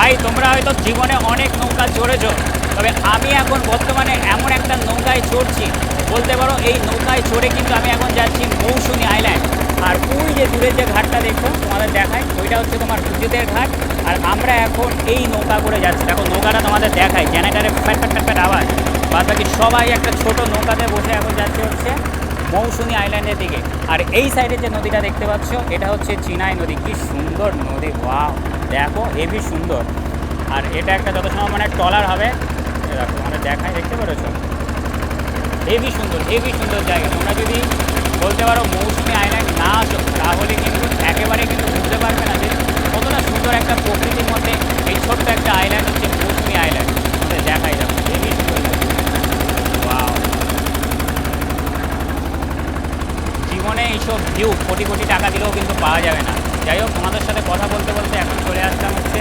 ভাই তোমরা হয়তো জীবনে অনেক নৌকা চড়েছো, তবে আমি এখন বর্তমানে এমন একটা নৌকায় চড়ছি, বলতে পারো এই নৌকায় চড়ে কিন্তু আমি এখন যাচ্ছি মৌসুমী আইল্যান্ড। আর ওই যে দূরের যে ঘাটটা দেখছো তোমাদের দেখায়, ওইটা হচ্ছে তোমার হুজুদের ঘাট। আর আমরা এখন এই নৌকা করে যাচ্ছি, দেখো নৌকাটা তোমাদের দেখায়, জেনারেটারে ফ্যাট ফ্যাট ফ্যাট ফ্যাট আওয়াজ। বাদ বাকি সবাই একটা ছোট নৌকাতে বসে এখন যাচ্ছে হচ্ছে মৌসুমী আইল্যান্ডের দিকে। আর এই সাইডে যে নদীটা দেখতে পাচ্ছ এটা হচ্ছে চিনাই নদী। কি সুন্দর নদী, ওয়াও দেখো হেভি সুন্দর। আর এটা একটা যত সময় মানে ট্রলার হবে, দেখো তোমাদের দেখায়, দেখতে পেরেছো, হেভি সুন্দর হেভি সুন্দর জায়গা। তোমরা যদি বলতে পারো মৌসুমী আইল্যান্ড না আসো তাহলে কিন্তু একেবারে কিন্তু বুঝতে পারবে না যে কতটা সুন্দর একটা প্রকৃতির মধ্যে এই ছোট্ট একটা আইল্যান্ড হচ্ছে মৌসুমী আইল্যান্ড। তোমাদের দেখাই যাবে হেভি সুন্দর। ওয়াও, জীবনে এইসব ভিউ কোটি কোটি টাকা দিলেও কিন্তু পাওয়া যাবে না। যাই হোক, তোমাদের সাথে কথা বলতে বলতে এখন চলে আসলাম হচ্ছে